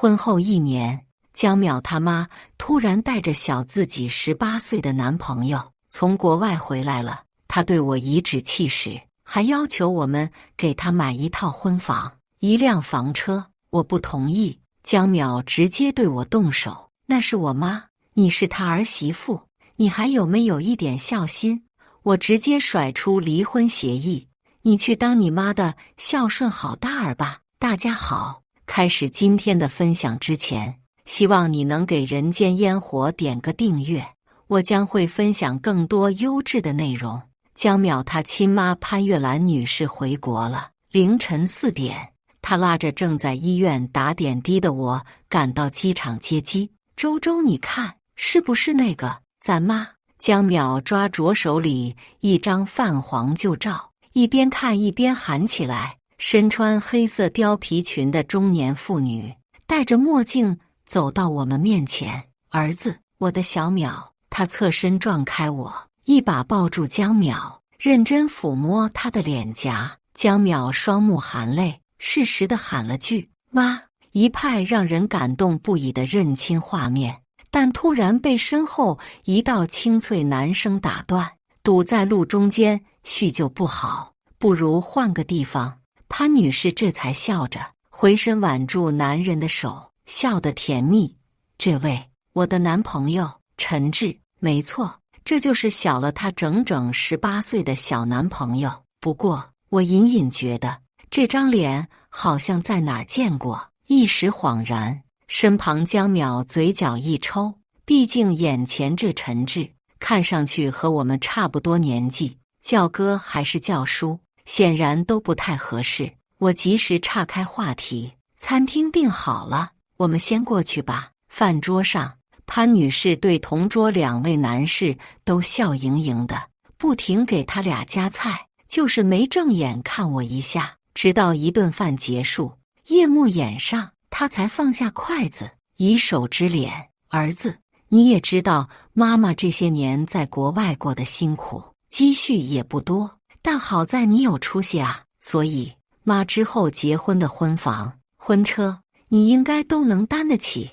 婚后1年，江淼他妈突然带着小自己18岁的男朋友从国外回来了，她对我颐指气使，还要求我们给她买1套婚房、1辆房车。我不同意，江淼直接对我动手：“那是我妈，你是她儿媳妇，你还有没有一点孝心？”我直接甩出离婚协议，你去当你妈的孝顺好大儿吧。大家好，开始今天的分享之前，希望你能给人间烟火点个订阅，我将会分享更多优质的内容。江淼她亲妈潘月兰女士回国了，凌晨4点，她拉着正在医院打点滴的我赶到机场接机。周周，你看是不是那个咱妈？江淼抓着手里一张泛黄旧照，一边看一边喊起来。身穿黑色貂皮裙的中年妇女戴着墨镜走到我们面前：“儿子，我的小淼。”她侧身撞开我，一把抱住江淼，认真抚摸她的脸颊。江淼双目含泪，适时地喊了句“妈”，一派让人感动不已的认亲画面。但突然被身后一道清脆男声打断：“堵在路中间，叙旧不好，不如换个地方。”潘女士这才笑着回身挽住男人的手，笑得甜蜜。“这位，我的男朋友陈志。”“没错，这就是小了他整整18岁的小男朋友。不过我隐隐觉得这张脸好像在哪儿见过。”一时恍然，身旁江淼嘴角一抽，毕竟眼前这陈志看上去和我们差不多年纪，叫哥还是叫叔，显然都不太合适。我及时岔开话题：“餐厅订好了，我们先过去吧。”饭桌上，潘女士对同桌2位男士都笑盈盈的，不停给他俩夹菜，就是没正眼看我一下。直到一顿饭结束，夜幕掩上，他才放下筷子，以手指脸：“儿子，你也知道妈妈这些年在国外过得辛苦，积蓄也不多，但好在你有出息啊，所以妈之后结婚的婚房、婚车，你应该都能担得起。”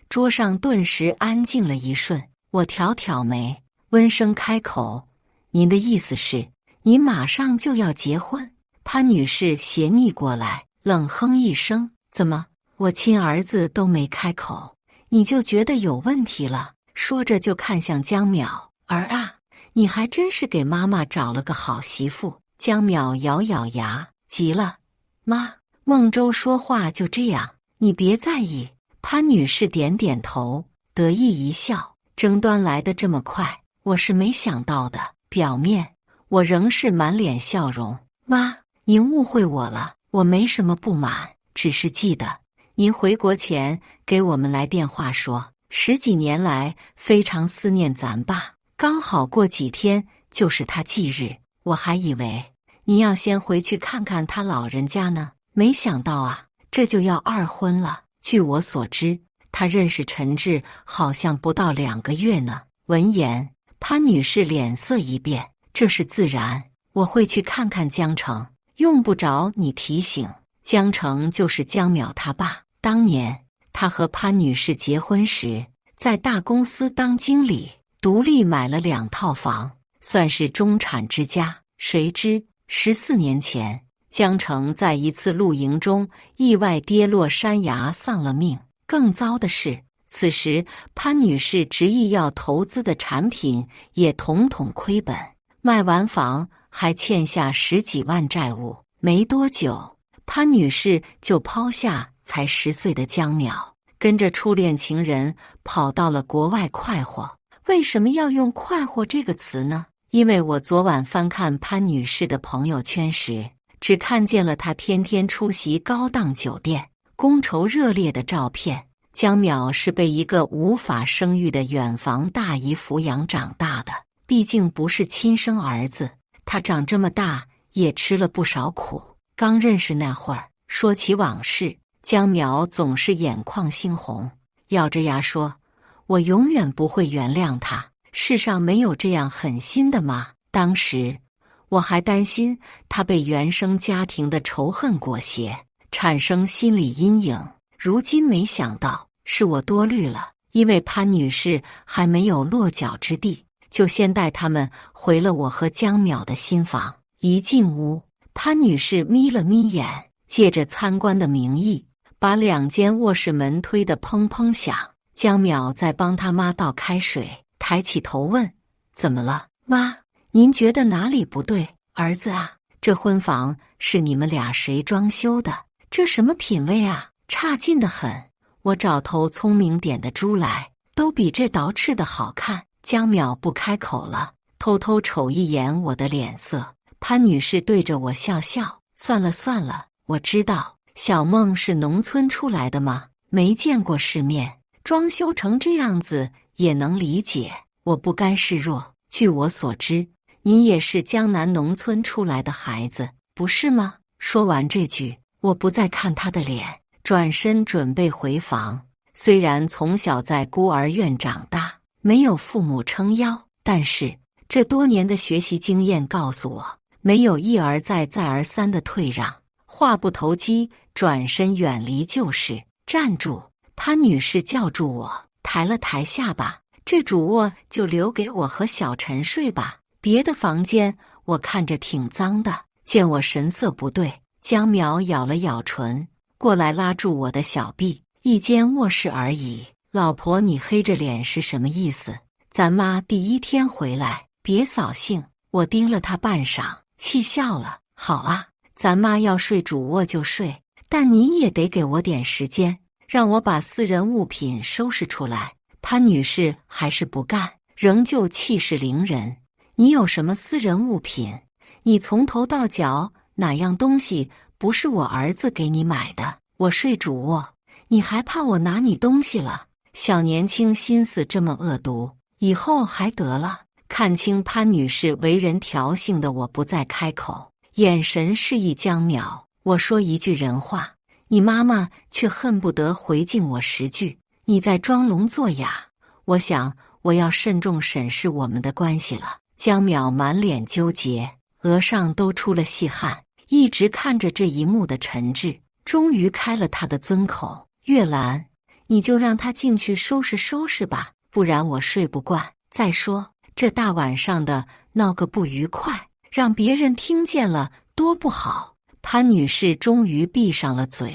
桌上顿时安静了一瞬，我挑挑眉，温声开口：“您的意思是，你马上就要结婚？”潘女士斜睨过来，冷哼一声：“怎么，我亲儿子都没开口，你就觉得有问题了？”说着就看向江淼：“儿啊，你还真是给妈妈找了个好媳妇。”江淼咬咬牙，急了：“妈，孟周说话就这样，你别在意。”潘女士点点头，得意一笑：“争端来得这么快，我是没想到的。”表面我仍是满脸笑容：“妈，您误会我了，我没什么不满，只是记得您回国前给我们来电话说10几年来非常思念咱爸，刚好过几天就是他忌日，我还以为您要先回去看看他老人家呢，没想到啊，这就要2婚了。据我所知，他认识陈志好像不到2个月呢。”闻言，潘女士脸色一变：“这是自然，我会去看看江城，用不着你提醒。”江城就是江淼他爸，当年他和潘女士结婚时，在大公司当经理，独立买了2套房，算是中产之家。谁知14年前，江城在一次露营中意外跌落山崖丧了命。更糟的是，此时潘女士执意要投资的产品也统统亏本，卖完房还欠下10几万债务。没多久，潘女士就抛下才10岁的江淼，跟着初恋情人跑到了国外快活。为什么要用快活这个词呢？因为我昨晚翻看潘女士的朋友圈时，只看见了她天天出席高档酒店、觥筹热烈的照片。江淼是被一个无法生育的远房大姨抚养长大的，毕竟不是亲生儿子，他长这么大也吃了不少苦。刚认识那会儿，说起往事，江淼总是眼眶猩红，咬着牙说：“我永远不会原谅他，世上没有这样狠心的妈。”当时我还担心他被原生家庭的仇恨裹挟，产生心理阴影，如今没想到是我多虑了，因为潘女士还没有落脚之地，就先带他们回了我和江淼的新房。一进屋，潘女士眯了眯眼，借着参观的名义，把2间卧室门推得砰砰响。江淼在帮他妈倒开水，抬起头问：“怎么了，妈？您觉得哪里不对？”“儿子啊，这婚房是你们俩谁装修的？这什么品味啊，差劲得很！我找头聪明点的猪来，都比这捯饬的好看。”江淼不开口了，偷偷瞅一眼我的脸色。潘女士对着我笑笑：“算了算了，我知道小梦是农村出来的嘛，没见过世面，装修成这样子也能理解。我不甘示弱，据我所知，你也是江南农村出来的孩子，不是吗？”说完这句，我不再看他的脸，转身准备回房。虽然从小在孤儿院长大，没有父母撑腰，但是这多年的学习经验告诉我，没有一而再再而三的退让。话不投机，转身远离就是。站住！潘女士叫住我，抬了抬下巴：“这主卧就留给我和小陈睡吧，别的房间我看着挺脏的。”见我神色不对，江淼咬了咬唇，过来拉住我的小臂：“一间卧室而已，老婆你黑着脸是什么意思？咱妈第1天回来，别扫兴。”我盯了她半晌，气笑了：“好啊，咱妈要睡主卧就睡，但你也得给我点时间，让我把私人物品收拾出来。”潘女士还是不干，仍旧气势凌人：“你有什么私人物品？你从头到脚哪样东西不是我儿子给你买的？我睡主卧，你还怕我拿你东西了？小年轻心思这么恶毒，以后还得了。”看清潘女士为人调性的我不再开口，眼神示意江淼：“我说一句人话，你妈妈却恨不得回敬我10句，你在装聋作哑。我想我要慎重审视我们的关系了。”江淼满脸纠结，额上都出了细汗，一直看着这一幕的陈志，终于开了他的尊口：“月兰，你就让他进去收拾收拾吧，不然我睡不惯。再说这大晚上的闹个不愉快，让别人听见了多不好。”潘女士终于闭上了嘴。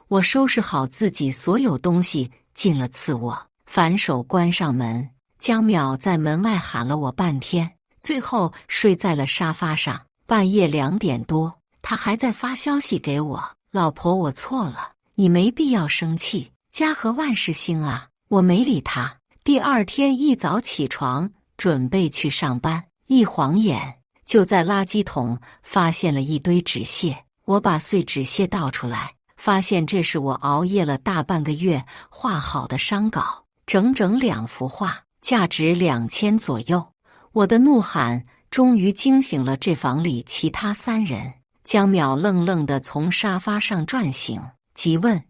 我收拾好自己所有东西，进了次卧，反手关上门。江淼在门外喊了我半天，最后睡在了沙发上。半夜2点多，他还在发消息给我：“老婆，我错了，你没必要生气，家和万事兴啊。”我没理他。第2天一早起床，准备去上班，一晃眼就在垃圾桶发现了一堆纸屑。我把碎纸屑倒出来，发现这是我熬夜了大半个月画好的商稿，整整2幅画，价值2000左右。我的怒喊终于惊醒了这房里其他3人。江淼愣愣地从沙发上转醒，急问：“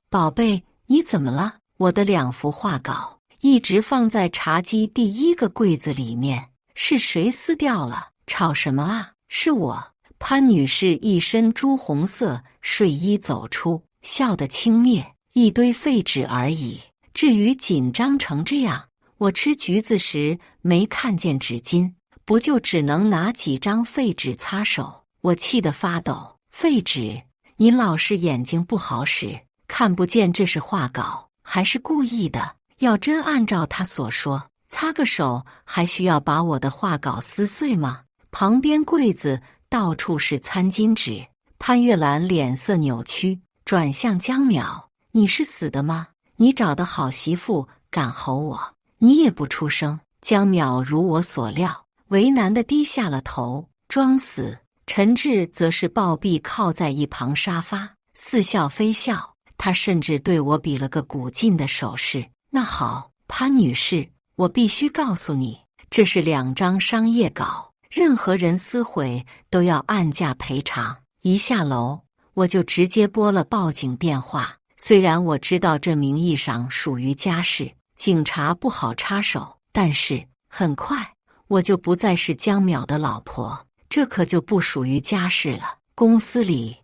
宝贝，你怎么了？”我的2幅画稿一直放在茶几第1个柜子里面，是谁撕掉了？吵什么啊？是我。潘女士一身朱红色睡衣走出，笑得轻蔑：“一堆废纸而已，至于紧张成这样？我吃橘子时没看见纸巾，不就只能拿几张废纸擦手？”我气得发抖：“废纸？你老是眼睛不好使，看不见这是画稿，还是故意的？要真按照他所说，擦个手还需要把我的画稿撕碎吗？”旁边柜子到处是餐巾纸。潘月兰脸色扭曲，转向江淼：“你是死的吗？你找的好媳妇敢吼我，你也不出声。”江淼如我所料，为难地低下了头，装死。陈志则是抱臂靠在一旁沙发，似笑非笑。他甚至对我比了个鼓劲的手势：“那好，潘女士，我必须告诉你，这是2张商业稿，任何人撕毁都要按价赔偿。”一下楼，我就直接拨了报警电话。虽然我知道这名义上属于家事，警察不好插手，但是很快我就不再是江淼的老婆，这可就不属于家事了。公司里，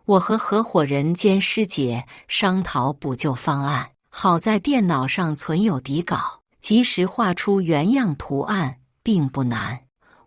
我和合伙人兼师姐商讨补救方案，好在电脑上存有底稿，及时画出原样图案并不难。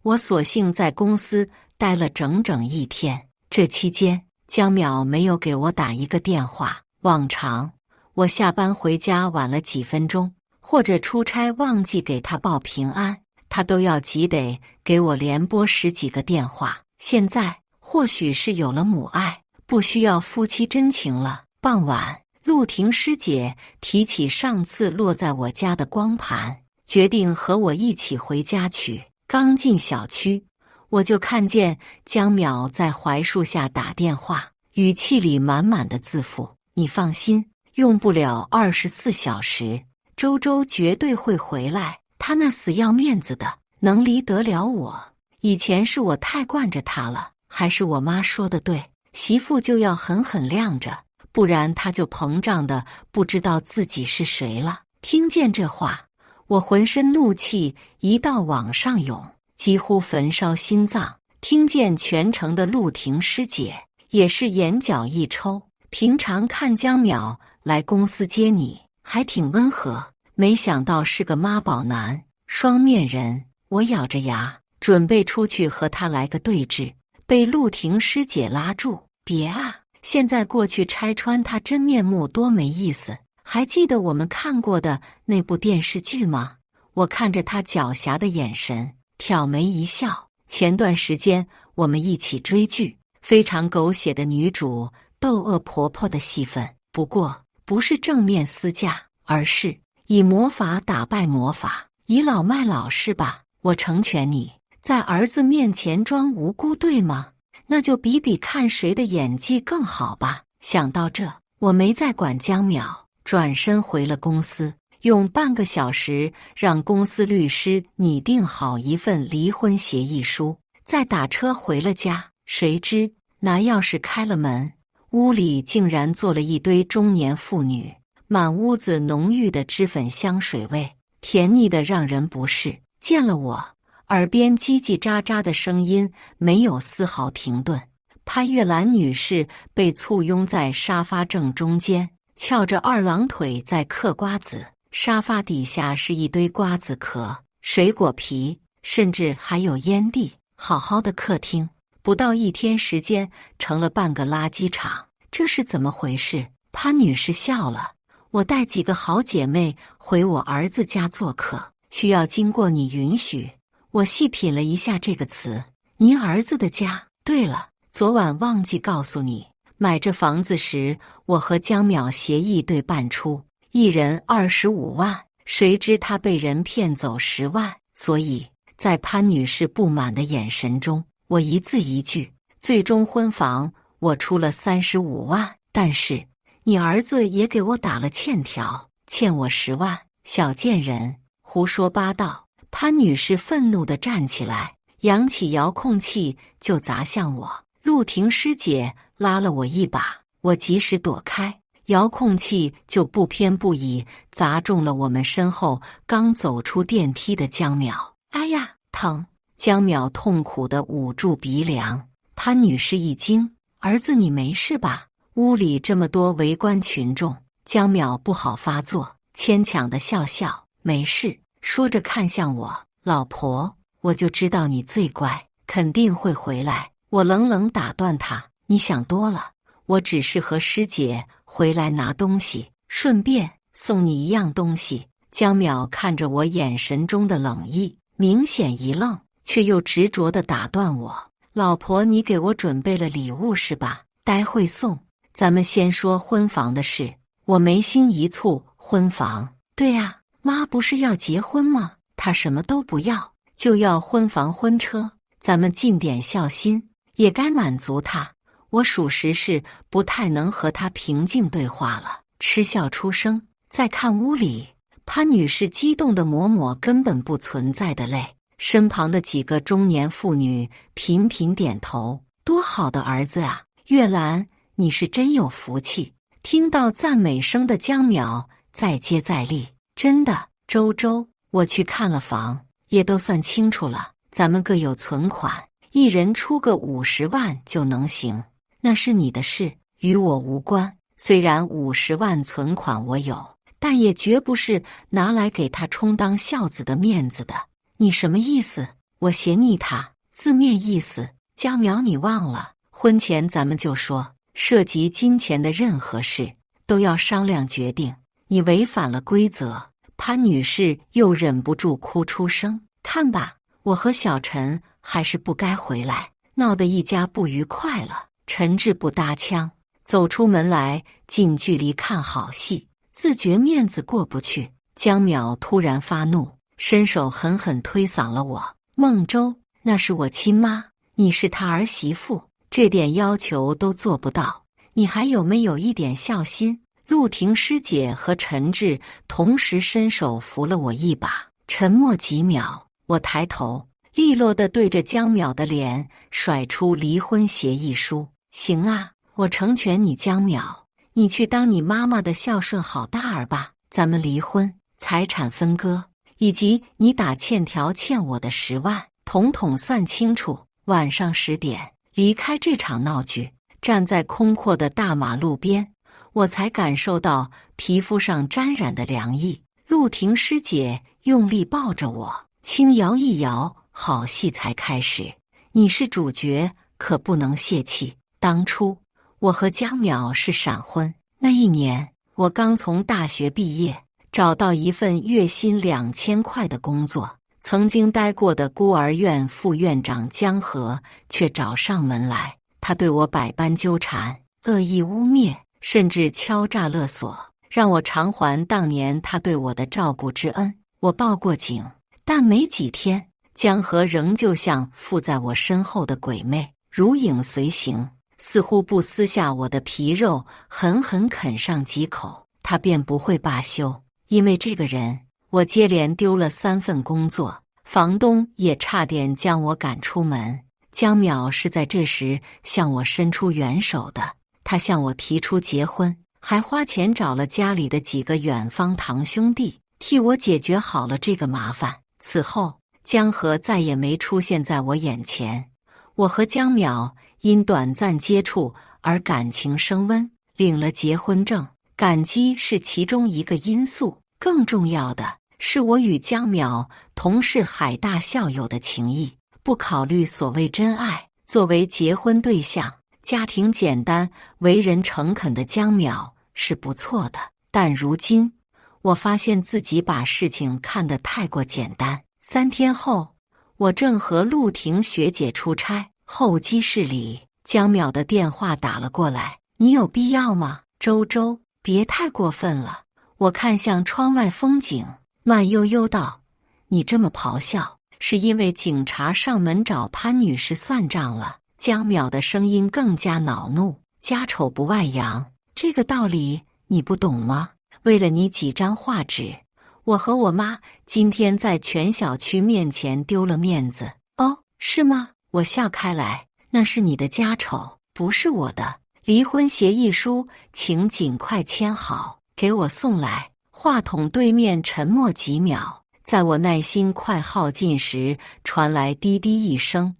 我索性在公司待了整整1天，这期间江淼没有给我打一个电话。往常我下班回家晚了几分钟，或者出差忘记给他报平安，他都要急得给我连拨10几个电话。现在或许是有了母爱，不需要夫妻真情了。傍晚，陆婷师姐提起上次落在我家的光盘，决定和我一起回家取。刚进小区，我就看见江淼在槐树下打电话，语气里满满的自负。你放心，用不了24小时，周周绝对会回来。他那死要面子的，能离得了我？以前是我太惯着他了，还是我妈说的对，媳妇就要狠狠晾着，不然他就膨胀的不知道自己是谁了。听见这话，我浑身怒气一道往上涌，几乎焚烧心脏。听见全程的陆婷师姐也是眼角一抽。平常看江淼来公司接你还挺温和，没想到是个妈宝男，双面人。我咬着牙准备出去和他来个对峙，被陆婷师姐拉住。别啊，现在过去拆穿他真面目多没意思。还记得我们看过的那部电视剧吗？我看着他狡黠的眼神，挑眉一笑。前段时间我们一起追剧，非常狗血的女主斗恶婆婆的戏份，不过不是正面私架，而是以魔法打败魔法，倚老卖老是吧？我成全你，在儿子面前装无辜，对吗？那就比比看谁的演技更好吧。想到这，我没再管江淼，转身回了公司，用半个小时让公司律师拟定好一份离婚协议书，再打车回了家。谁知拿钥匙开了门，屋里竟然坐了一堆中年妇女，满屋子浓郁的脂粉香水味，甜腻的让人不适。见了我，耳边叽叽喳喳的声音没有丝毫停顿。潘月兰女士被簇拥在沙发正中间，翘着二郎腿在嗑瓜子，沙发底下是一堆瓜子壳、水果皮，甚至还有烟蒂。好好的客厅，不到1天时间成了半个垃圾场，这是怎么回事？潘女士笑了，我带几个好姐妹回我儿子家做客，需要经过你允许。我细品了一下这个词，您儿子的家。对了，昨晚忘记告诉你，买这房子时我和江淼协议对半出，一人25万，谁知他被人骗走10万，所以在潘女士不满的眼神中，我一字一句，最终婚房我出了35万，但是你儿子也给我打了欠条，欠我10万。小贱人，胡说八道！潘女士愤怒地站起来，扬起遥控器就砸向我。陆婷师姐拉了我一把，我及时躲开，遥控器就不偏不倚砸中了我们身后刚走出电梯的江淼。哎呀，疼！江淼痛苦地捂住鼻梁。潘女士一惊：儿子你没事吧？屋里这么多围观群众，江淼不好发作，牵强地笑笑：没事。说着看向我，老婆，我就知道你最乖，肯定会回来。我冷冷打断他：你想多了，我只是和师姐回来拿东西，顺便送你一样东西。江淼看着我眼神中的冷意，明显一愣，却又执着地打断我：老婆，你给我准备了礼物是吧？待会送，咱们先说婚房的事。我眉心一蹙：婚房？对呀，妈不是要结婚吗？她什么都不要，就要婚房婚车，咱们尽点孝心，也该满足她。我属实是不太能和她平静对话了，嗤笑出声。再看屋里，潘女士激动地抹抹根本不存在的泪，身旁的几个中年妇女频频点头。多好的儿子啊！月兰，你是真有福气。听到赞美声的江淼再接再厉：真的，周周，我去看了房，也都算清楚了，咱们各有存款，一人出个50万就能行。那是你的事，与我无关。虽然50万存款我有，但也绝不是拿来给他充当孝子的面子的。你什么意思？我嫌腻他，字面意思。江苗，你忘了，婚前咱们就说，涉及金钱的任何事都要商量决定。你违反了规则。潘女士又忍不住哭出声。看吧，我和小陈还是不该回来，闹得一家不愉快了。陈志不搭腔，走出门来，近距离看好戏，自觉面子过不去。江淼突然发怒，伸手狠狠推搡了我。孟周，那是我亲妈，你是她儿媳妇，这点要求都做不到，你还有没有一点孝心？陆婷师姐和陈志同时伸手扶了我一把。沉默几秒，我抬头，利落地对着江淼的脸甩出离婚协议书。行啊，我成全你江淼，你去当你妈妈的孝顺好大儿吧。咱们离婚，财产分割，以及你打欠条欠我的10万，统统算清楚。晚上10点，离开这场闹剧，站在空阔的大马路边，我才感受到皮肤上沾染的凉意。陆婷师姐用力抱着我，轻摇一摇，好戏才开始，你是主角，可不能泄气。当初我和江淼是闪婚，那一年我刚从大学毕业，找到一份月薪2000块的工作。曾经待过的孤儿院副院长江河却找上门来，他对我百般纠缠，恶意污蔑，甚至敲诈勒索，让我偿还当年他对我的照顾之恩。我报过警，但没几天，江河仍旧像附在我身后的鬼魅，如影随形，似乎不撕下我的皮肉狠狠啃上几口，他便不会罢休。因为这个人，我接连丢了3份工作，房东也差点将我赶出门。江淼是在这时向我伸出援手的，他向我提出结婚，还花钱找了家里的几个远方堂兄弟，替我解决好了这个麻烦。此后，江河再也没出现在我眼前。我和江淼因短暂接触而感情升温，领了结婚证，感激是其中一个因素，更重要的是我与江淼同是海大校友的情谊，不考虑所谓真爱。作为结婚对象，家庭简单、为人诚恳的江淼是不错的，但如今我发现自己把事情看得太过简单。3天后，我正和陆婷学姐出差，候机室里，江淼的电话打了过来。你有必要吗？周周，别太过分了。我看向窗外风景，慢悠悠道：你这么咆哮，是因为警察上门找潘女士算账了。江淼的声音更加恼怒，家丑不外扬，这个道理你不懂吗？为了你几张画纸，我和我妈今天在全小区面前丢了面子。哦，是吗？我笑开来，那是你的家丑，不是我的。离婚协议书请尽快签好，给我送来。话筒对面沉默几秒，在我耐心快耗尽时，传来滴滴一声：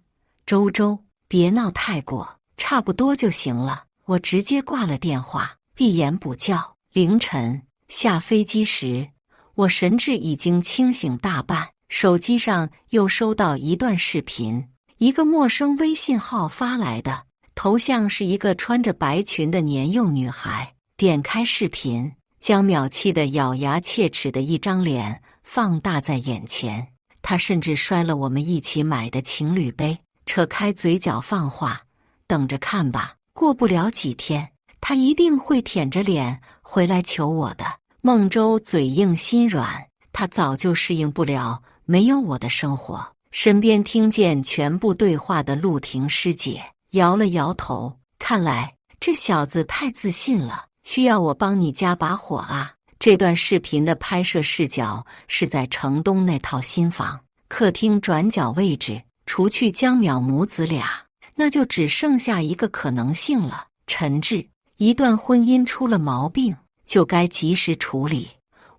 周周，别闹太过，差不多就行了。我直接挂了电话，闭眼补觉。凌晨下飞机时，我神志已经清醒大半，手机上又收到一段视频，一个陌生微信号发来的，头像是一个穿着白裙的年幼女孩。点开视频，江淼气得咬牙切齿的一张脸放大在眼前，他甚至摔了我们一起买的情侣杯，扯开嘴角放话：等着看吧，过不了几天，他一定会舔着脸回来求我的。孟周嘴硬心软，他早就适应不了没有我的生活。身边听见全部对话的陆婷师姐摇了摇头，看来这小子太自信了，需要我帮你加把火啊。这段视频的拍摄视角是在城东那套新房客厅转角位置，除去江淼母子俩，那就只剩下一个可能性了：陈志。一段婚姻出了毛病，就该及时处理。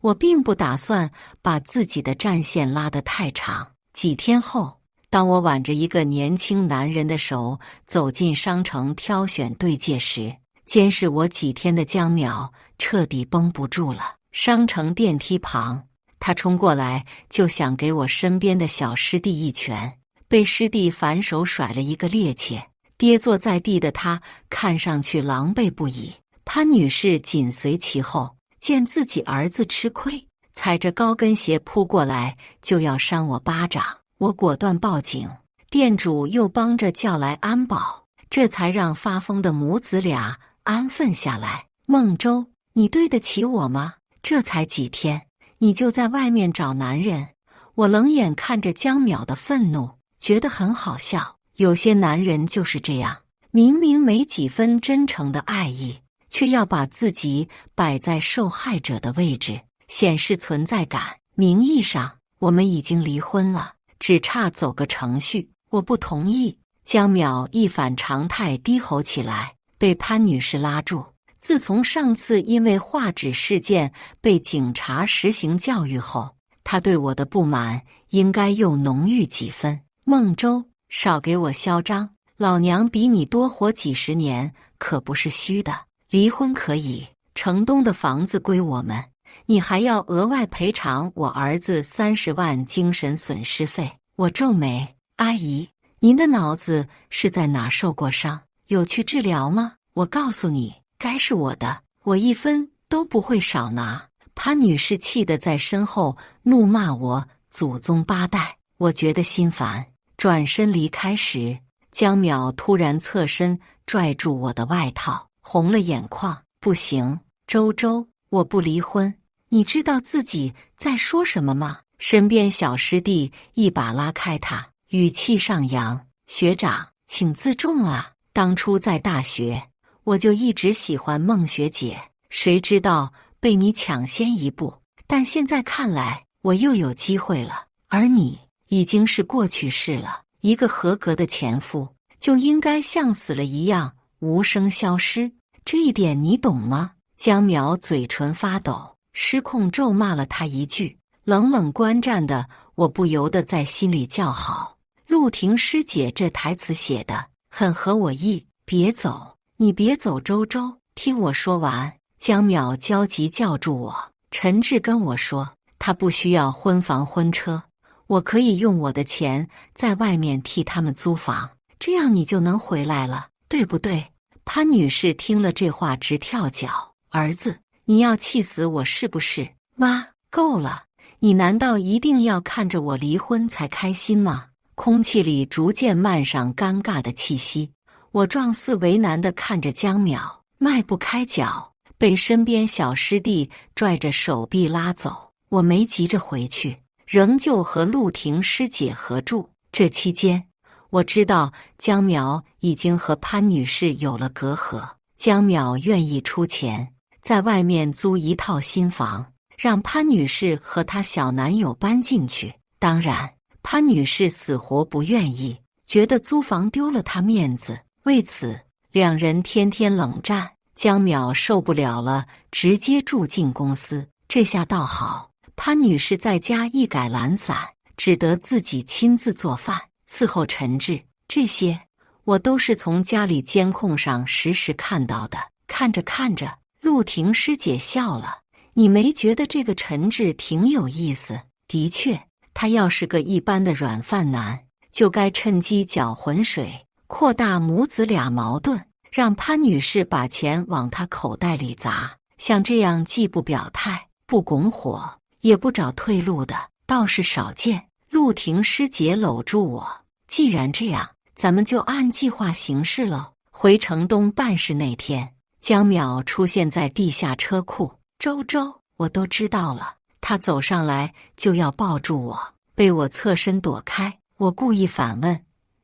我并不打算把自己的战线拉得太长。几天后，当我挽着一个年轻男人的手走进商城挑选对戒时，监视我几天的江淼彻底绷不住了。商城电梯旁，他冲过来就想给我身边的小师弟一拳，被师弟反手甩了一个趔趄，跌坐在地的他看上去狼狈不已。潘女士紧随其后，见自己儿子吃亏，踩着高跟鞋扑过来就要扇我巴掌，我果断报警，店主又帮着叫来安保，这才让发疯的母子俩安分下来。孟周，你对得起我吗？这才几天，你就在外面找男人？我冷眼看着江淼的愤怒，觉得很好笑。有些男人就是这样，明明没几分真诚的爱意，却要把自己摆在受害者的位置，显示存在感。名义上我们已经离婚了，只差走个程序。我不同意。江淼一反常态低吼起来，被潘女士拉住。自从上次因为画纸事件被警察实行教育后，他对我的不满应该又浓郁几分。孟周，少给我嚣张，老娘比你多活几十年可不是虚的。离婚可以，城东的房子归我们，你还要额外赔偿我儿子30万精神损失费。我皱眉，阿姨，您的脑子是在哪受过伤？有去治疗吗？我告诉你，该是我的，我1分都不会少拿。潘女士气得在身后怒骂我祖宗8代，我觉得心烦，转身离开时，江淼突然侧身拽住我的外套，红了眼眶。不行，周周，我不离婚。你知道自己在说什么吗？身边小师弟一把拉开他，语气上扬，学长，请自重啊。当初在大学，我就一直喜欢孟学姐，谁知道被你抢先一步，但现在看来我又有机会了，而你已经是过去式了。一个合格的前夫就应该像死了一样无声消失，这一点你懂吗？江淼嘴唇发抖，失控咒骂了他一句。冷冷观战的我不由得在心里叫好，陆婷师姐这台词写的很合我意。别走，你别走，周周，听我说完。江淼焦急叫住我，陈志跟我说，他不需要婚房婚车，我可以用我的钱在外面替他们租房，这样你就能回来了，对不对？潘女士听了这话直跳脚，儿子，你要气死我是不是？妈，够了，你难道一定要看着我离婚才开心吗？空气里逐渐漫上尴尬的气息，我状似为难地看着江淼，迈不开脚，被身边小师弟拽着手臂拉走。我没急着回去，仍旧和陆婷师姐合住。这期间，我知道江淼已经和潘女士有了隔阂，江淼愿意出钱在外面租一套新房，让潘女士和她小男友搬进去。当然，潘女士死活不愿意，觉得租房丢了她面子，为此两人天天冷战。江淼受不了了，直接住进公司。这下倒好，潘女士在家一改懒散，只得自己亲自做饭，伺候陈志。这些我都是从家里监控上实时看到的。看着看着，陆婷师姐笑了，你没觉得这个陈志挺有意思？的确，他要是个一般的软饭男，就该趁机搅浑水，扩大母子俩矛盾，让潘女士把钱往他口袋里砸。像这样既不表态，不拱火，也不找退路的，倒是少见。陆婷师姐搂住我，既然这样，咱们就按计划行事喽。回城东办事那天，江淼出现在地下车库。周周，我都知道了。他走上来就要抱住我，被我侧身躲开。我故意反问，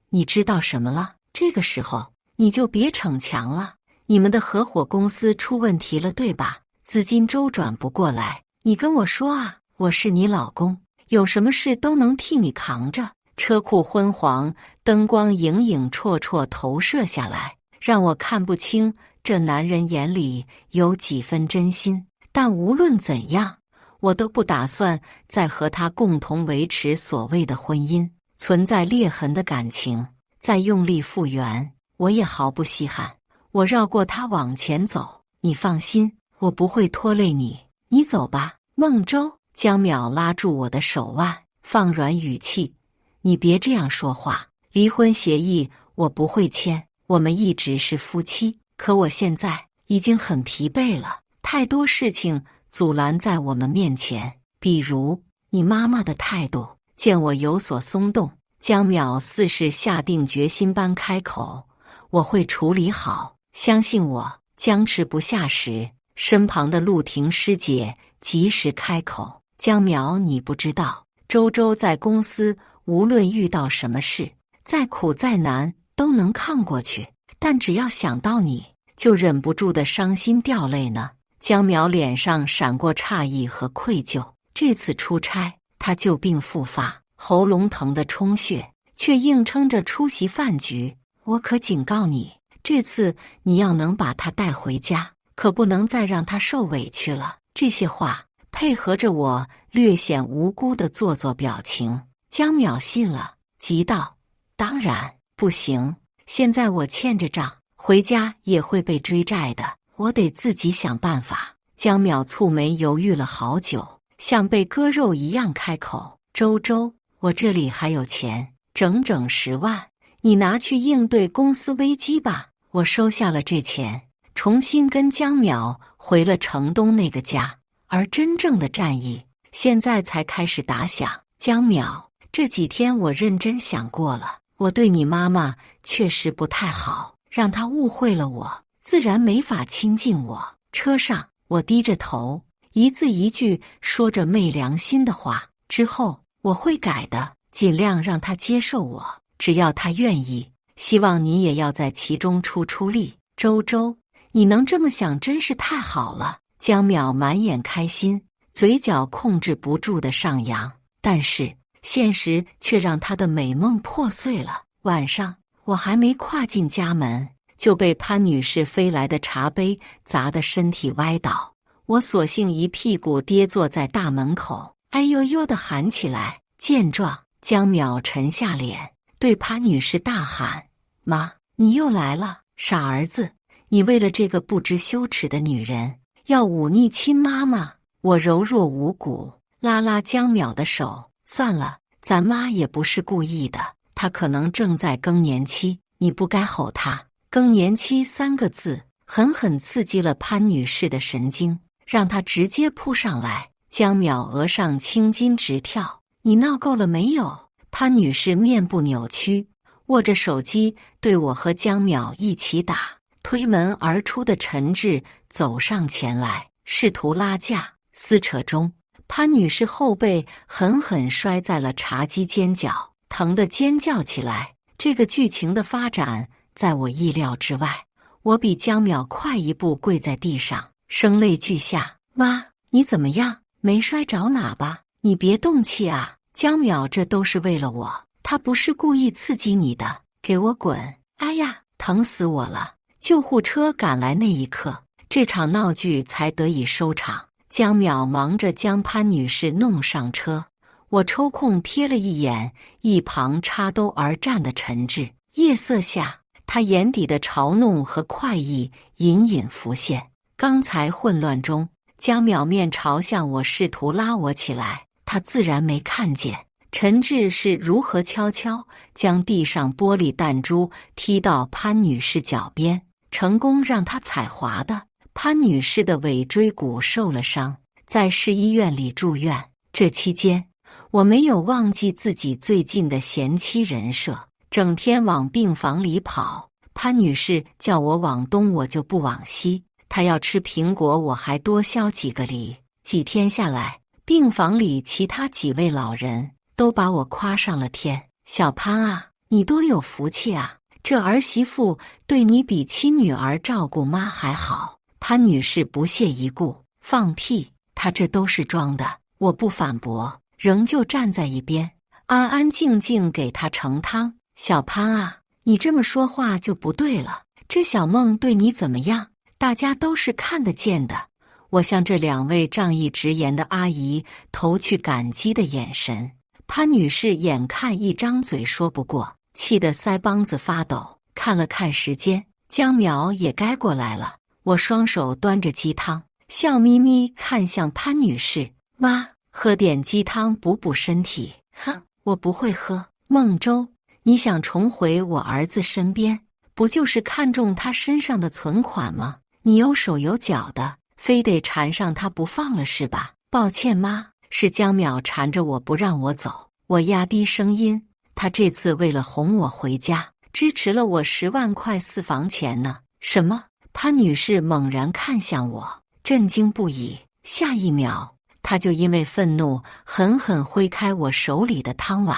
你知道什么了？这个时候你就别逞强了，你们的合伙公司出问题了，对吧？资金周转不过来，你跟我说啊，我是你老公，有什么事都能替你扛着。车库昏黄，灯光影影绰绰投射下来，让我看不清这男人眼里有几分真心。但无论怎样，我都不打算再和他共同维持所谓的婚姻。存在裂痕的感情再用力复原，我也毫不稀罕。我绕过他往前走，你放心，我不会拖累你，你走吧。孟周。江淼拉住我的手腕，放软语气，你别这样说话，离婚协议我不会签，我们一直是夫妻，可我现在已经很疲惫了，太多事情阻拦在我们面前，比如你妈妈的态度。见我有所松动，江淼似是下定决心般开口，我会处理好，相信我。僵持不下时，身旁的陆婷师姐及时开口，江淼，你不知道，周周在公司无论遇到什么事，再苦再难都能抗过去，但只要想到你，就忍不住的伤心掉泪呢。江淼脸上闪过诧异和愧疚，这次出差他旧病复发，喉咙疼得充血，却硬撑着出席饭局。我可警告你，这次你要能把他带回家，可不能再让他受委屈了。这些话配合着我略显无辜的做作表情，江淼信了，急道：当然不行，现在我欠着账，回家也会被追债的，我得自己想办法。江淼蹙眉犹豫了好久，像被割肉一样开口：周周，我这里还有钱，整整10万，你拿去应对公司危机吧。我收下了这钱，重新跟江淼回了城东那个家，而真正的战役现在才开始打响。江淼，这几天我认真想过了，我对你妈妈确实不太好，让她误会了我，自然没法亲近我。车上，我低着头，一字一句说着昧良心的话，之后我会改的，尽量让她接受我，只要她愿意。希望你也要在其中出力。周周，你能这么想真是太好了。江淼满眼开心，嘴角控制不住的上扬，但是现实却让他的美梦破碎了。晚上，我还没跨进家门，就被潘女士飞来的茶杯砸得身体歪倒，我索性一屁股跌坐在大门口，哎呦呦地喊起来。见状，江淼沉下脸，对潘女士大喊：妈，你又来了，傻儿子，你为了这个不知羞耻的女人，要忤逆亲妈妈。我柔弱无骨，拉拉江淼的手，算了，咱妈也不是故意的，她可能正在更年期，你不该吼她。更年期3个字狠狠刺激了潘女士的神经，让她直接扑上来。江淼额上青筋直跳，你闹够了没有？潘女士面部扭曲，握着手机对我和江淼一起打。推门而出的陈志走上前来，试图拉架。撕扯中，潘女士后背狠狠摔在了茶几尖角，疼得尖叫起来。这个剧情的发展在我意料之外，我比江淼快一步跪在地上，声泪俱下：妈，你怎么样？没摔着哪吧？你别动气啊！江淼，这都是为了我，他不是故意刺激你的，给我滚！哎呀，疼死我了！救护车赶来那一刻，这场闹剧才得以收场。江淼忙着将潘女士弄上车，我抽空瞥了一眼一旁插兜而站的陈志。夜色下，他眼底的嘲弄和快意隐隐浮现。刚才混乱中，江淼面朝向我，试图拉我起来，他自然没看见陈志是如何悄悄将地上玻璃弹珠踢到潘女士脚边，成功让她踩滑的。潘女士的尾椎骨受了伤，在市医院里住院。这期间，我没有忘记自己最近的贤妻人设，整天往病房里跑。潘女士叫我往东，我就不往西；她要吃苹果，我还多削几个梨。几天下来，病房里其他几位老人都把我夸上了天。小潘啊，你多有福气啊！这儿媳妇对你比亲女儿照顾妈还好。潘女士不屑一顾：放屁，她这都是装的。我不反驳，仍旧站在一边，安安静静给她盛汤。小潘啊，你这么说话就不对了。这小梦对你怎么样？大家都是看得见的。我向这2位仗义直言的阿姨投去感激的眼神。潘女士眼看一张嘴说不过，气得腮帮子发抖，看了看时间，江淼也该过来了。我双手端着鸡汤，笑眯眯看向潘女士：“妈，喝点鸡汤补补身体。”“哼，我不会喝。”“孟周，你想重回我儿子身边，不就是看中他身上的存款吗？你有手有脚的，非得缠上他不放了是吧？”“抱歉妈，是江淼缠着我不让我走。”我压低声音，他这次为了哄我回家，支持了我10万块私房钱呢。“什么？”潘女士猛然看向我，震惊不已。下一秒，她就因为愤怒狠狠挥开我手里的汤碗。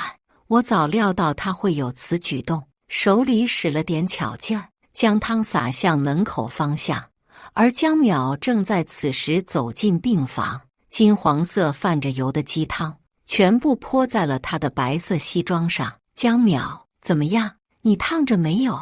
我早料到她会有此举动，手里使了点巧劲儿，将汤洒向门口方向。而江淼正在此时走进病房，金黄色泛着油的鸡汤全部泼在了他的白色西装上。“江淼，怎么样？你烫着没有？”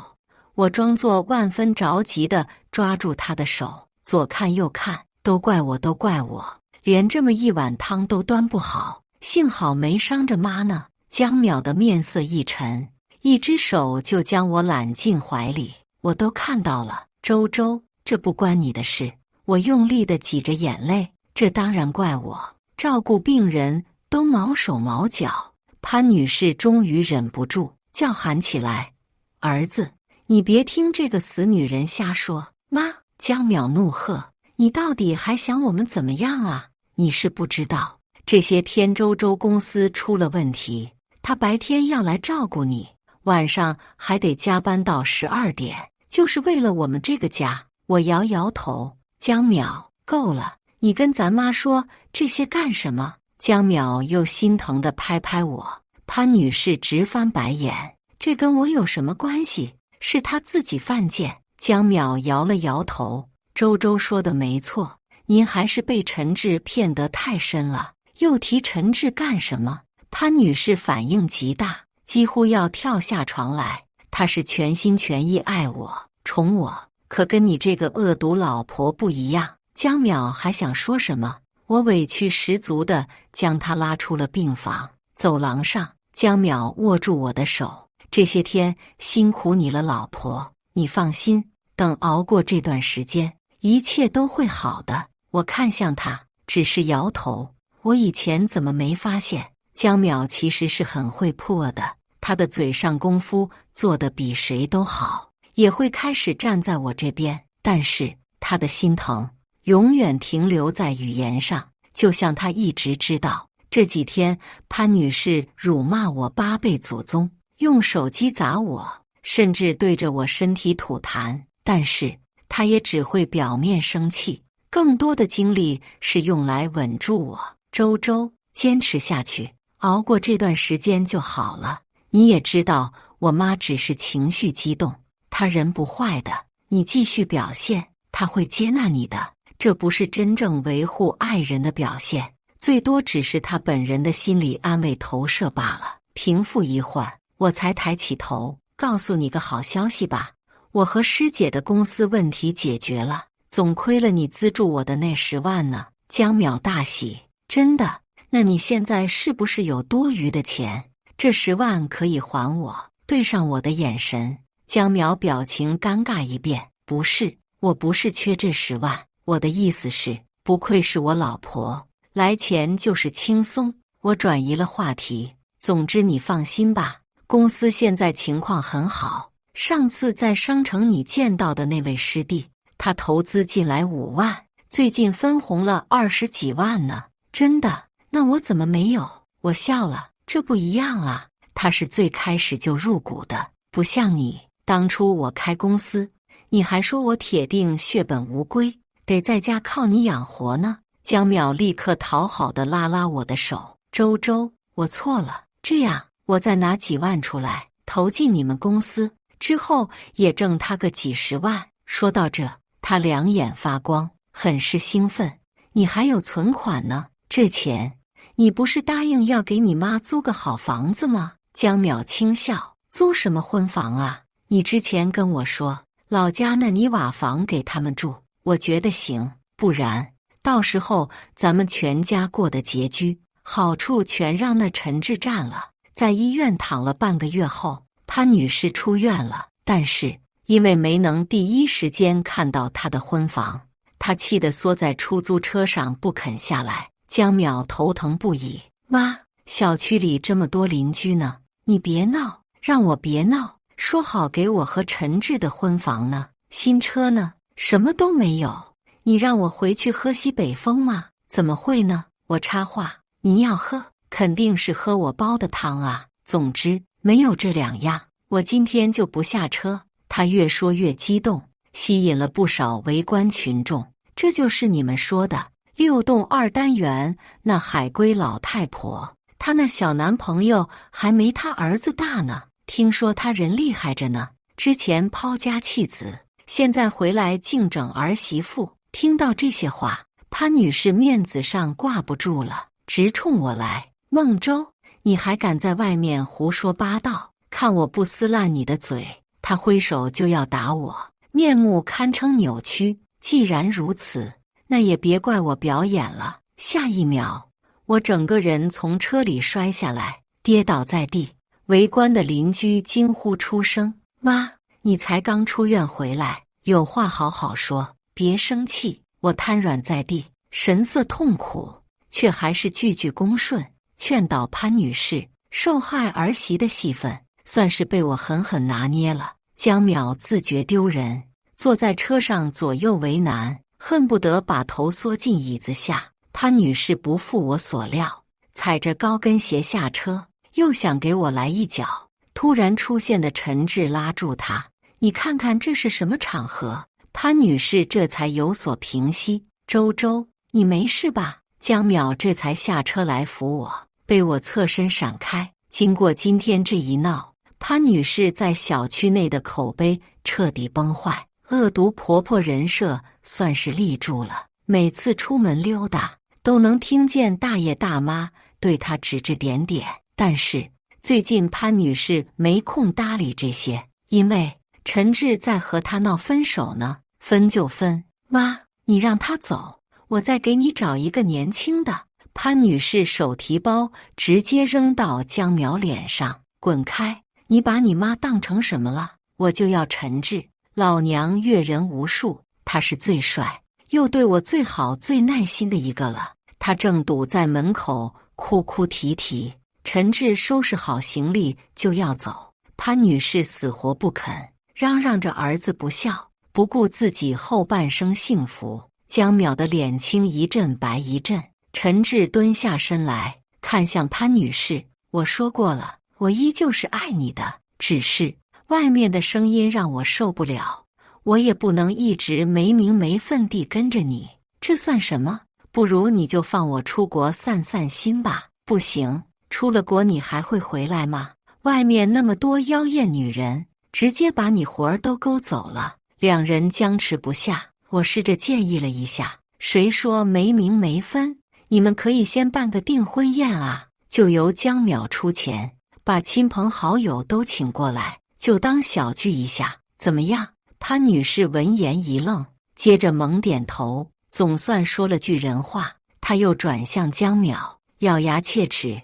我装作万分着急地抓住他的手，左看右看，都怪我，都怪我，连这么一碗汤都端不好，幸好没伤着妈呢。江淼的面色一沉，一只手就将我揽进怀里。“我都看到了，周周，这不关你的事。”我用力地挤着眼泪，这当然怪我，照顾病人都毛手毛脚。潘女士终于忍不住叫喊起来：“儿子，你别听这个死女人瞎说！”“妈！”江淼怒喝：“你到底还想我们怎么样啊？你是不知道，这些天周周公司出了问题，他白天要来照顾你，晚上还得加班到12点，就是为了我们这个家。”我摇摇头：“江淼，够了，你跟咱妈说这些干什么？”江淼又心疼地拍拍我。潘女士直翻白眼：“这跟我有什么关系？是他自己犯贱。”江淼摇了摇头：“周周说的没错，您还是被陈志骗得太深了。”“又提陈志干什么？”潘女士反应极大，几乎要跳下床来。她是全心全意爱我、宠我，可跟你这个恶毒老婆不一样。江淼还想说什么，我委屈十足地将她拉出了病房。走廊上，江淼握住我的手：“这些天辛苦你了，老婆。你放心，等熬过这段时间，一切都会好的。”我看向他，只是摇头。我以前怎么没发现，江淼其实是很会破的，他的嘴上功夫做得比谁都好，也会开始站在我这边，但是他的心疼永远停留在语言上，就像他一直知道这几天潘女士辱骂我8辈祖宗，用手机砸我，甚至对着我身体吐痰，但是他也只会表面生气，更多的精力是用来稳住我。“周周，坚持下去，熬过这段时间就好了。你也知道我妈只是情绪激动，她人不坏的，你继续表现，她会接纳你的。这不是真正维护爱人的表现，最多只是她本人的心理安慰投射罢了。”平复一会儿，我才抬起头：“告诉你个好消息吧，我和师姐的公司问题解决了，总亏了你资助我的那10万呢。”江淼大喜：“真的？那你现在是不是有多余的钱？这10万可以还我？”对上我的眼神，江淼表情尴尬一变：“不是，我不是缺这10万，我的意思是，不愧是我老婆，来钱就是轻松。”我转移了话题：“总之你放心吧，公司现在情况很好。上次在商城你见到的那位师弟，他投资进来5万，最近分红了20几万呢。”“真的？那我怎么没有？”我笑了：“这不一样啊，他是最开始就入股的，不像你，当初我开公司，你还说我铁定血本无归，得在家靠你养活呢。”江淼立刻讨好地拉拉我的手：“周周，我错了，这样我再拿几万出来投进你们公司，之后也挣他个几10万。”说到这，他两眼发光，很是兴奋：“你还有存款呢，这钱你不是答应要给你妈租个好房子吗？”江淼轻笑：“租什么婚房啊？你之前跟我说老家那泥瓦房给他们住，我觉得行，不然到时候咱们全家过得拮据，好处全让那陈志占了。在医院躺了半个月后，潘女士出院了，但是因为没能第一时间看到她的婚房，她气得缩在出租车上不肯下来。江淼头疼不已，妈，小区里这么多邻居呢，你别闹，让我别闹，说好给我和陈志的婚房呢，新车呢，什么都没有，你让我回去喝西北风吗？怎么会呢？我插话，你要喝，肯定是喝我煲的汤啊，总之没有这两样，我今天就不下车。他越说越激动，吸引了不少围观群众。这就是你们说的6栋2单元那海归老太婆，她那小男朋友还没她儿子大呢，听说他人厉害着呢，之前抛家弃子，现在回来净整儿媳妇。听到这些话，潘女士面子上挂不住了，直冲我来。孟周，你还敢在外面胡说八道，看我不撕烂你的嘴。她挥手就要打我，面目堪称扭曲。既然如此，那也别怪我表演了。下一秒，我整个人从车里摔下来，跌倒在地。围观的邻居惊呼出声：妈，你才刚出院回来，有话好好说，别生气。我瘫软在地，神色痛苦，却还是句句恭顺，劝导潘女士。受害儿媳的戏份算是被我狠狠拿捏了。江淼自觉丢人，坐在车上左右为难，恨不得把头缩进椅子下。潘女士不负我所料，踩着高跟鞋下车，又想给我来一脚。突然出现的陈志拉住她：你看看这是什么场合？潘女士这才有所平息。周周，你没事吧？江淼这才下车来扶我，被我侧身闪开。经过今天这一闹，潘女士在小区内的口碑彻底崩坏，恶毒婆婆人设算是立住了。每次出门溜达，都能听见大爷大妈对她指指点点。但是最近潘女士没空搭理这些，因为陈志在和她闹分手呢。分就分，妈，你让他走，我再给你找一个年轻的。潘女士手提包直接扔到江淼脸上：滚开！你把你妈当成什么了？我就要陈志，老娘阅人无数，他是最帅又对我最好最耐心的一个了。他正堵在门口哭哭啼啼。陈志收拾好行李就要走，潘女士死活不肯，嚷嚷着儿子不孝，不顾自己后半生幸福。江淼的脸青一阵白一阵。陈志蹲下身来，看向潘女士：我说过了，我依旧是爱你的，只是外面的声音让我受不了，我也不能一直没名没分地跟着你，这算什么？不如你就放我出国散散心吧。不行，出了国你还会回来吗？外面那么多妖艳女人，直接把你魂儿都勾走了。两人僵持不下，我试着建议了一下，谁说没名没分？你们可以先办个订婚宴啊，就由江淼出钱，把亲朋好友都请过来，就当小聚一下，怎么样？潘女士闻言一愣，接着猛点头，总算说了句人话。她又转向江淼，咬牙切齿：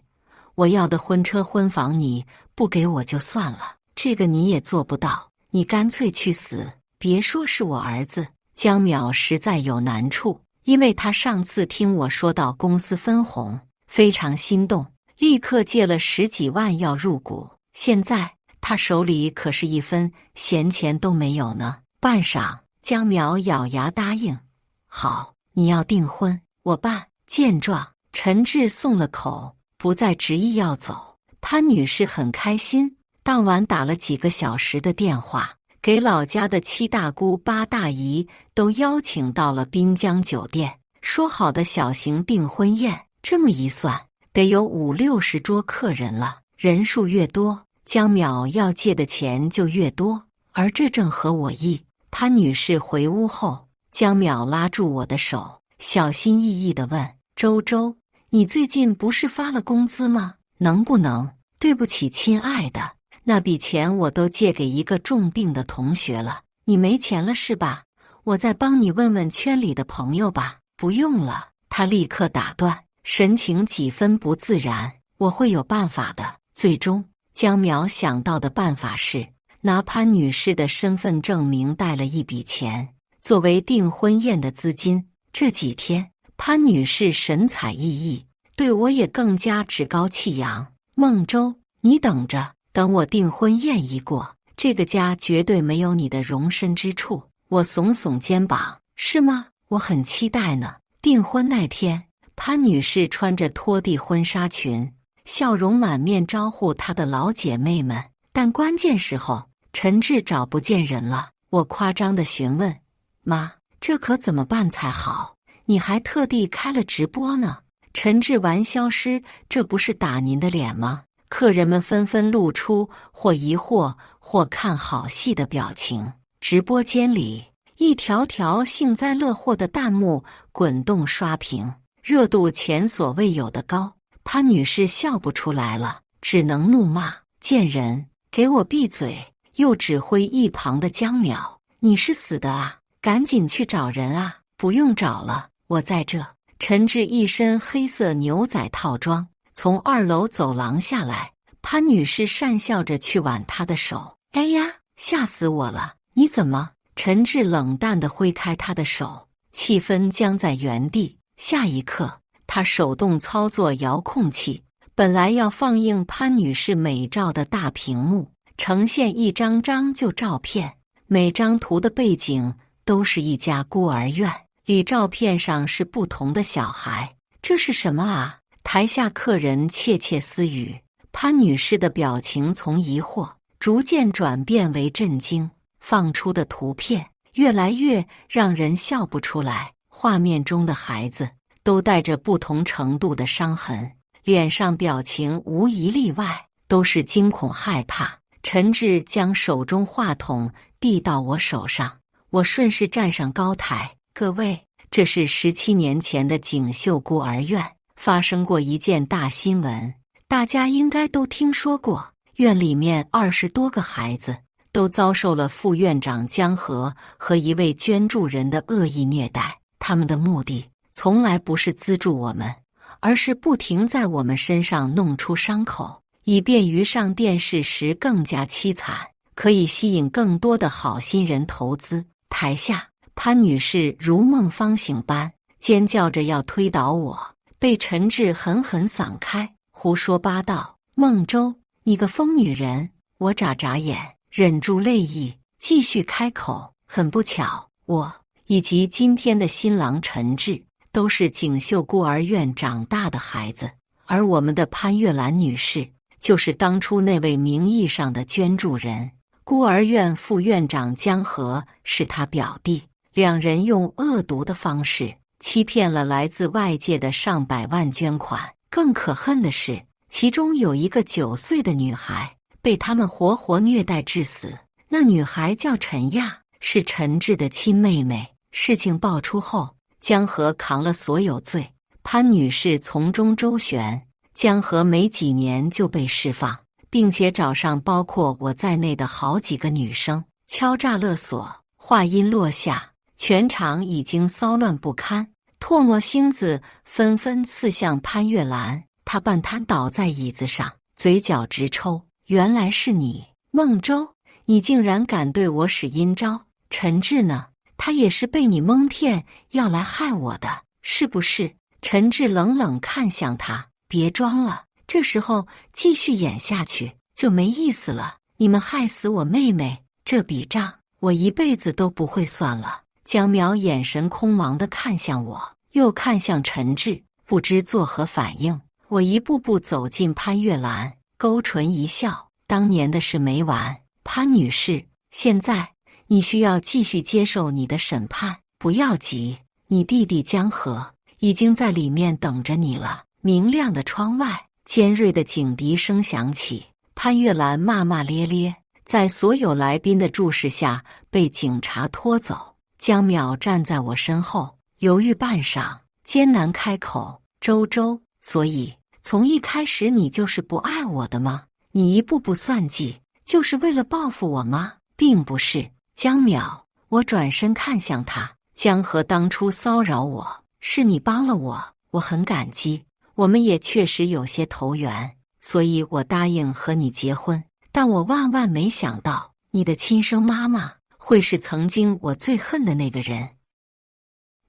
我要的婚车婚房你不给我就算了，这个你也做不到，你干脆去死，别说是我儿子。江淼实在有难处，因为他上次听我说到公司分红，非常心动，立刻借了10几万要入股，现在他手里可是一分闲钱都没有呢。半晌，江淼咬牙答应：好，你要订婚，我办。见状，陈志松了口，不再执意要走。潘女士很开心，当晚打了几个小时的电话，给老家的7大姑8大姨都邀请到了滨江酒店，说好的小型订婚宴，这么一算，得有50、60桌客人了。人数越多，江淼要借的钱就越多，而这正合我意。潘女士回屋后，江淼拉住我的手，小心翼翼地问：周周，你最近不是发了工资吗？能不能？对不起亲爱的，那笔钱我都借给一个重病的同学了，你没钱了是吧？我再帮你问问圈里的朋友吧。不用了，他立刻打断，神情几分不自然。我会有办法的。最终，江淼想到的办法是拿潘女士的身份证明带了一笔钱，作为订婚宴的资金。这几天，潘女士神采奕奕，对我也更加趾高气扬。孟周，你等着，等我订婚宴一过，这个家绝对没有你的容身之处。我耸耸肩膀，是吗？我很期待呢。订婚那天，潘女士穿着拖地婚纱裙，笑容满面招呼她的老姐妹们。但关键时候，陈志找不见人了。我夸张地询问：“妈，这可怎么办才好？你还特地开了直播呢？”陈志玩消失，这不是打您的脸吗？客人们纷纷露出或疑惑或看好戏的表情。直播间里，一条条幸灾乐祸的弹幕滚动刷屏，热度前所未有的高。潘女士笑不出来了，只能怒骂：“贱人，给我闭嘴！”又指挥一旁的江淼：“你是死的啊，赶紧去找人啊！”“不用找了，我在这。”陈志一身黑色牛仔套装从2楼走廊下来，潘女士讪笑着去挽他的手。“哎呀，吓死我了！你怎么？”陈志冷淡地挥开他的手，气氛僵在原地。下一刻，他手动操作遥控器，本来要放映潘女士美照的大屏幕呈现一张张旧照片，每张图的背景都是一家孤儿院，里照片上是不同的小孩。这是什么啊？台下客人窃窃私语。潘女士的表情从疑惑逐渐转变为震惊，放出的图片越来越让人笑不出来。画面中的孩子都带着不同程度的伤痕，脸上表情无一例外都是惊恐害怕。陈志将手中话筒递到我手上，我顺势站上高台。各位，这是17年前的锦绣孤儿院发生过一件大新闻，大家应该都听说过。院里面20多个孩子都遭受了副院长江河和一位捐助人的恶意虐待，他们的目的从来不是资助我们，而是不停在我们身上弄出伤口，以便于上电视时更加凄惨，可以吸引更多的好心人投资。台下，潘女士如梦方醒般尖叫着要推倒我，被陈志狠狠搡开。胡说八道！孟周，你个疯女人！我眨眨眼，忍住泪意，继续开口。很不巧，我以及今天的新郎陈志都是锦绣孤儿院长大的孩子，而我们的潘月兰女士就是当初那位名义上的捐助人。孤儿院副院长江河是他表弟，两人用恶毒的方式欺骗了来自外界的上百万捐款。更可恨的是，其中有一个9岁的女孩被他们活活虐待致死。那女孩叫陈亚，是陈志的亲妹妹。事情爆出后，江河扛了所有罪，潘女士从中周旋，江河没几年就被释放，并且找上包括我在内的好几个女生敲诈勒索。话音落下，全场已经骚乱不堪，唾沫星子纷纷刺向潘月兰，她半瘫倒在椅子上，嘴角直抽。原来是你，孟周，你竟然敢对我使阴招！陈志呢？他也是被你蒙骗要来害我的，是不是？陈志冷冷看向他，别装了，这时候继续演下去就没意思了。你们害死我妹妹，这笔账我一辈子都不会算了。江淼眼神空茫地看向我，又看向陈志，不知作何反应。我一步步走进潘月兰，勾唇一笑，当年的事没完，潘女士，现在你需要继续接受你的审判，不要急，你弟弟江河已经在里面等着你了。明亮的窗外，尖锐的警笛声响起，潘月兰骂骂咧咧，在所有来宾的注视下被警察拖走。江淼站在我身后，犹豫半晌，艰难开口：“周周，所以从一开始你就是不爱我的吗？你一步步算计，就是为了报复我吗？”“并不是。”江淼，我转身看向他，江河当初骚扰我，是你帮了我，我很感激，我们也确实有些投缘，所以我答应和你结婚。但我万万没想到，你的亲生妈妈会是曾经我最恨的那个人。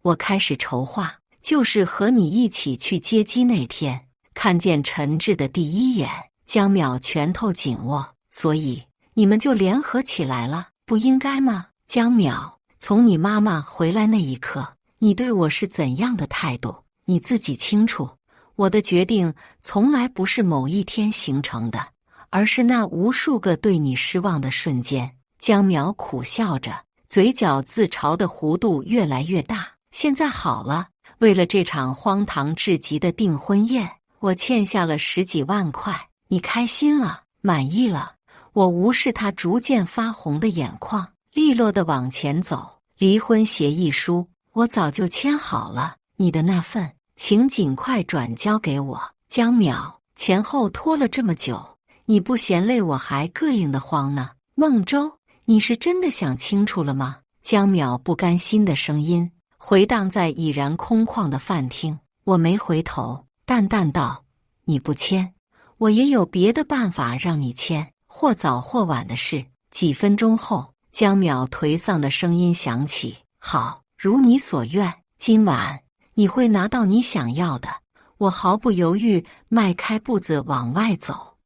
我开始筹划，就是和你一起去接机那天，看见陈志的第一眼，江淼拳头紧握，所以你们就联合起来了，不应该吗？江淼，从你妈妈回来那一刻，你对我是怎样的态度，你自己清楚。我的决定从来不是某一天形成的，而是那无数个对你失望的瞬间。江淼苦笑着，嘴角自嘲的弧度越来越大。现在好了，为了这场荒唐至极的订婚宴，我欠下了10几万块，你开心了，满意了？我无视他逐渐发红的眼眶，利落地往前走。离婚协议书我早就签好了，你的那份请尽快转交给我。江淼，前后拖了这么久，你不嫌累我还膈应得慌呢。孟周，你是真的想清楚了吗？江淼不甘心的声音回荡在已然空旷的饭厅。我没回头，淡淡道：你不签，我也有别的办法让你签，或早或晚的事。几分钟后，江淼颓丧的声音响起：好，如你所愿，今晚你会拿到你想要的。我毫不犹豫迈开步子往外走。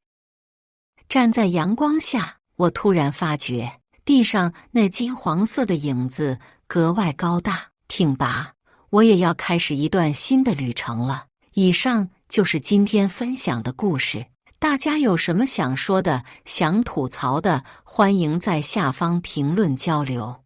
站在阳光下，我突然发觉地上那金黄色的影子格外高大挺拔，我也要开始一段新的旅程了。以上就是今天分享的故事，大家有什么想说的、想吐槽的，欢迎在下方评论交流。